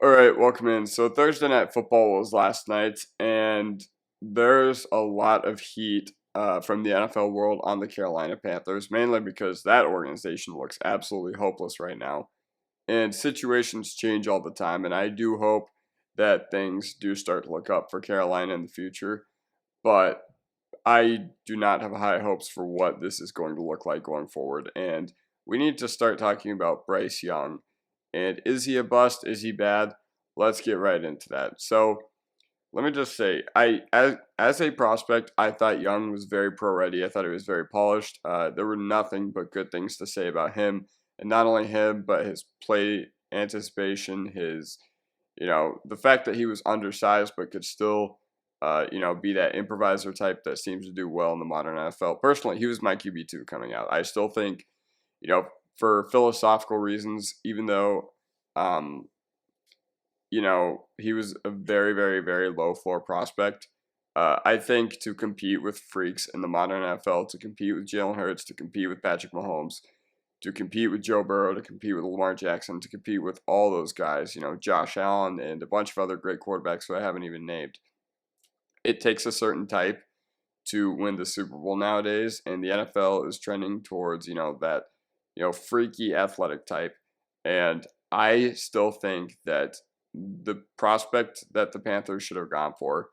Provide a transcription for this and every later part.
All right, welcome in. So Thursday night football was last night, and there's a lot of heat from the NFL world on the Carolina Panthers, mainly because that organization looks absolutely hopeless right now. And situations change all the time, and I do hope that things do start to look up for Carolina in the future. But I do not have high hopes for what this is going to look like going forward. And we need to start talking about Bryce Young. And is he a bust? Is he bad? Let's get right into that. So let me just say, as a prospect, I thought Young was very pro ready. I thought he was very polished. There were nothing but good things to say about him, and not only him, but his play anticipation, the fact that he was undersized but could still, be that improviser type that seems to do well in the modern NFL. Personally, he was my QB2 coming out. I still think, you know, for philosophical reasons, even though, um, he was a very, very, very low floor prospect. I think to compete with freaks in the modern NFL, to compete with Jalen Hurts, to compete with Patrick Mahomes, to compete with Joe Burrow, to compete with Lamar Jackson, to compete with all those guys, Josh Allen and a bunch of other great quarterbacks who I haven't even named. It takes a certain type to win the Super Bowl nowadays, and the NFL is trending towards, that, freaky athletic type. And I still think that the prospect that the Panthers should have gone for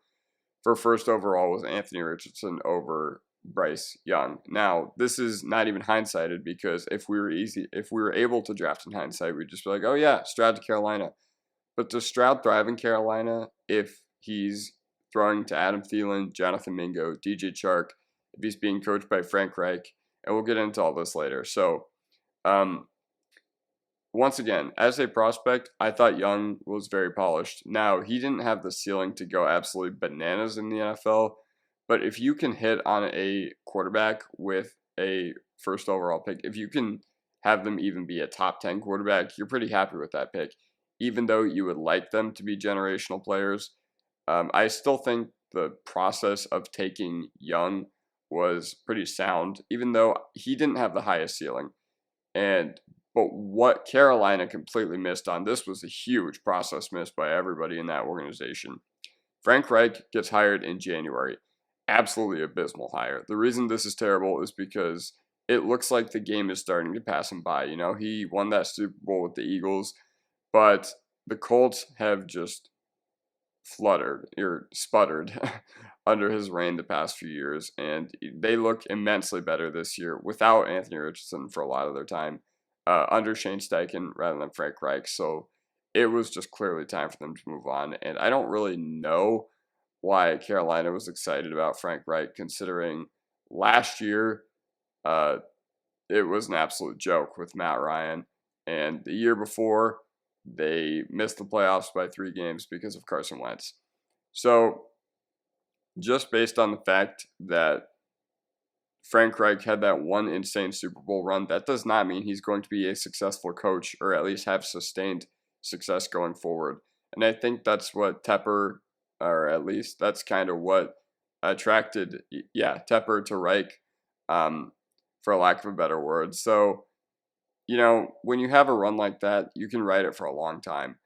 first overall was Anthony Richardson over Bryce Young. Now, this is not even hindsighted because if we were able to draft in hindsight, we'd just be like, oh yeah, Stroud to Carolina. But does Stroud thrive in Carolina if he's throwing to Adam Thielen, Jonathan Mingo, DJ Chark, if he's being coached by Frank Reich? And we'll get into all this later. So, um, once again, as a prospect, I thought Young was very polished. Now, he didn't have the ceiling to go absolutely bananas in the NFL, but if you can hit on a quarterback with a first overall pick, if you can have them even be a top 10 quarterback, you're pretty happy with that pick. Even though you would like them to be generational players, I still think the process of taking Young was pretty sound, even though he didn't have the highest ceiling. And but what Carolina completely missed on, this was a huge process missed by everybody in that organization. Frank Reich gets hired in January. Absolutely abysmal hire. The reason this is terrible is because it looks like the game is starting to pass him by. He won that Super Bowl with the Eagles, but the Colts have just fluttered or sputtered under his reign the past few years, and they look immensely better this year without Anthony Richardson for a lot of their time, under Shane Steichen rather than Frank Reich. So it was just clearly time for them to move on, and I don't really know why Carolina was excited about Frank Reich, considering last year uh, it was an absolute joke with Matt Ryan, and the year before they missed the playoffs by 3 games because of Carson Wentz. So, just based on the fact that Frank Reich had that one insane Super Bowl run, that does not mean he's going to be a successful coach or at least have sustained success going forward. And I think that's what Tepper, or at least that's kind of what attracted, Tepper to Reich, um, for lack of a better word. So, when you have a run like that, you can ride it for a long time.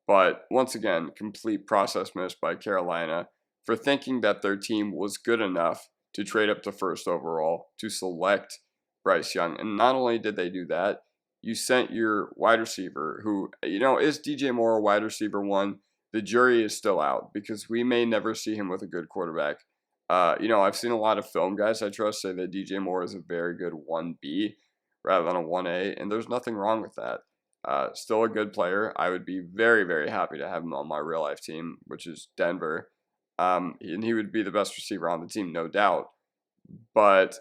But once again, complete process missed by Carolina for thinking that their team was good enough to trade up to first overall to select Bryce Young. And not only did they do that, you sent your wide receiver, who, is DJ Moore a wide receiver one? The jury is still out because we may never see him with a good quarterback. I've seen a lot of film guys I trust say that DJ Moore is a very good 1B rather than a 1A, and there's nothing wrong with that. Still a good player. I would be very, very happy to have him on my real life team, which is Denver. And he would be the best receiver on the team, no doubt. But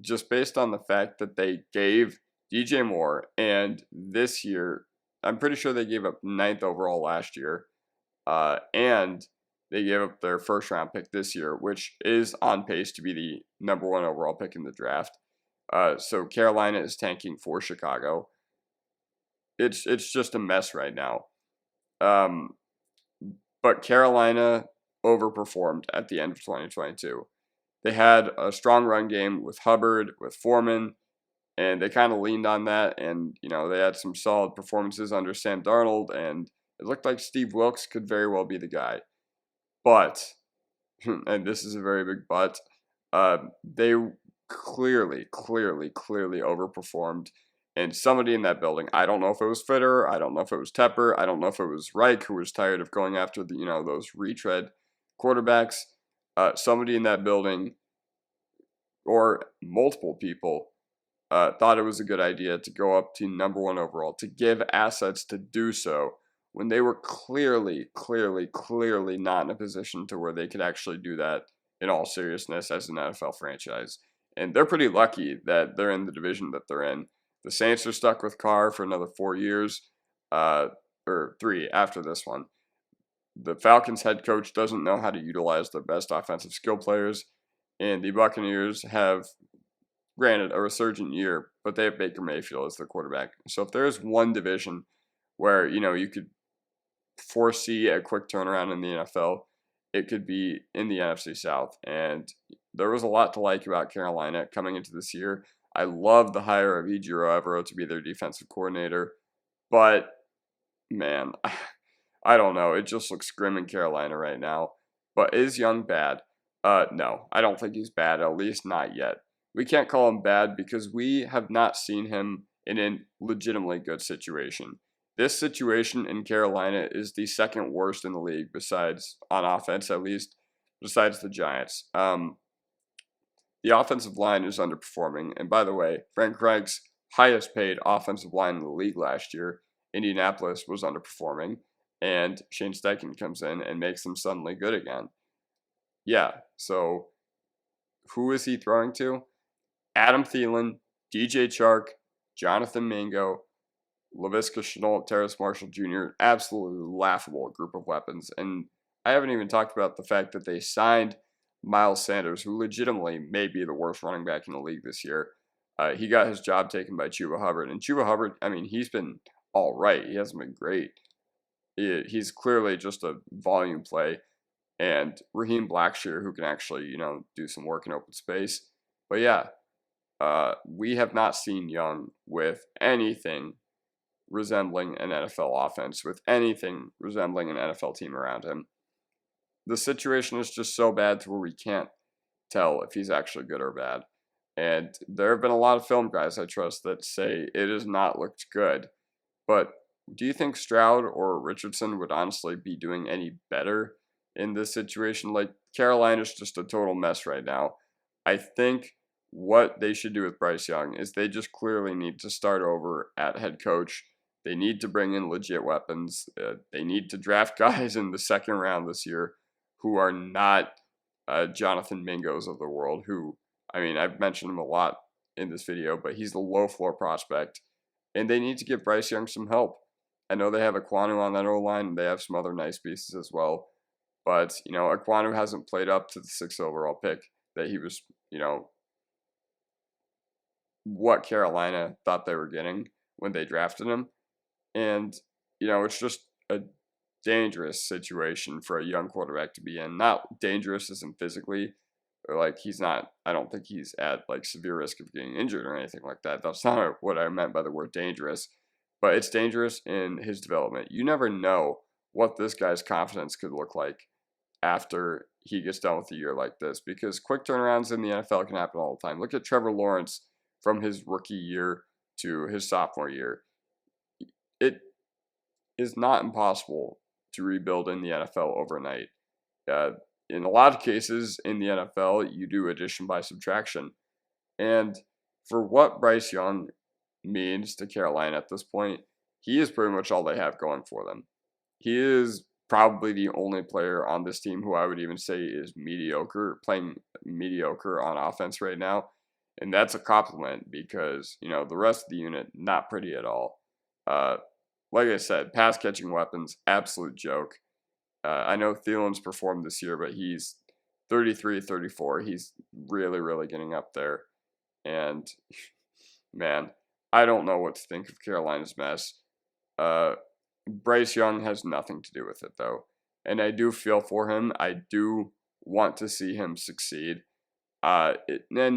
just based on the fact that they gave DJ Moore, and this year, I'm pretty sure they gave up ninth overall last year, and they gave up their first round pick this year, which is on pace to be the number 1 overall pick in the draft. So Carolina is tanking for Chicago. It's just a mess right now. Um, but Carolina overperformed at the end of 2022. They had a strong run game with Hubbard, with Foreman, and they kind of leaned on that. And, they had some solid performances under Sam Darnold and It looked like Steve Wilkes could very well be the guy. But, and this is a very big but, they clearly overperformed. And somebody in that building, I don't know if it was Fitter, I don't know if it was Tepper, I don't know if it was Reich, who was tired of going after the, those retread quarterbacks. Somebody in that building, or multiple people, thought it was a good idea to go up to number 1 overall, to give assets to do so when they were clearly not in a position to where they could actually do that in all seriousness as an NFL franchise. And they're pretty lucky that they're in the division that they're in. The Saints are stuck with Carr for another 4 years, or 3 after this one. The Falcons head coach doesn't know how to utilize their best offensive skill players, and the Buccaneers have, granted, a resurgent year, but they have Baker Mayfield as their quarterback. So if there is one division where, you could foresee a quick turnaround in the NFL, it could be in the NFC South. And there was a lot to like about Carolina coming into this year. I love the hire of Ejiro Evero to be their defensive coordinator, but man, I don't know. It just looks grim in Carolina right now. But is Young bad? No, I don't think he's bad, at least not yet. We can't call him bad because we have not seen him in a legitimately good situation. This situation in Carolina is the second worst in the league, besides, on offense at least, besides the Giants. The offensive line is underperforming. And by the way, Frank Reich's highest paid offensive line in the league last year, Indianapolis, was underperforming. And Shane Steichen comes in and makes them suddenly good again. Yeah, so who is he throwing to? Adam Thielen, DJ Chark, Jonathan Mingo, Laviska Shenault, Terrace Marshall Jr., absolutely laughable group of weapons. And I haven't even talked about the fact that they signed Miles Sanders, who legitimately may be the worst running back in the league this year. He got his job taken by Chuba Hubbard. And Chuba Hubbard, I mean, he's been all right. He hasn't been great. He's clearly just a volume play. And Raheem Blackshear, who can actually, do some work in open space. But yeah, we have not seen Young with anything resembling an NFL offense, with anything resembling an NFL team around him. The situation is just so bad to where we can't tell if he's actually good or bad. And there have been a lot of film guys I trust that say it has not looked good. But do you think Stroud or Richardson would honestly be doing any better in this situation? Like, Carolina's just a total mess right now. I think what they should do with Bryce Young is they just clearly need to start over at head coach. They need to bring in legit weapons. They need to draft guys in the second round this year who are not Jonathan Mingos of the world, who, I mean, I've mentioned him a lot in this video, but he's the low floor prospect. And they need to give Bryce Young some help. I know they have Aquanu on that O-line, and they have some other nice pieces as well. But, Aquanu hasn't played up to the 6th overall pick that he was, what Carolina thought they were getting when they drafted him. And, it's just a dangerous situation for a young quarterback to be in. Not dangerous as in physically, or like I don't think he's at like severe risk of getting injured or anything like that. That's not what I meant by the word dangerous. But it's dangerous in his development. You never know what this guy's confidence could look like after he gets done with a year like this, because quick turnarounds in the NFL can happen all the time. Look at Trevor Lawrence from his rookie year to his sophomore year. It is not impossible to rebuild in the NFL overnight. In a lot of cases in the NFL, you do addition by subtraction. And for what Bryce Young means to Carolina at this point, he is pretty much all they have going for them. He is probably the only player on this team who I would even say is mediocre, playing mediocre on offense right now. And that's a compliment because, the rest of the unit, not pretty at all. Like I said, pass catching weapons, absolute joke. I know Thielen's performed this year, but he's 33, 34. He's really getting up there. And, man, I don't know what to think of Carolina's mess. Bryce Young has nothing to do with it, though. And I do feel for him. I do want to see him succeed. And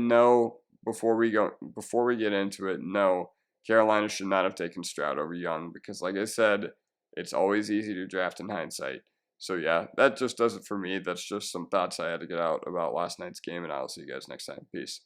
no, before we get into it, no, Carolina should not have taken Stroud over Young because, like I said, It's always easy to draft in hindsight. So yeah, that just does it for me. That's just some thoughts I had to get out about last night's game, and I'll see you guys next time. Peace.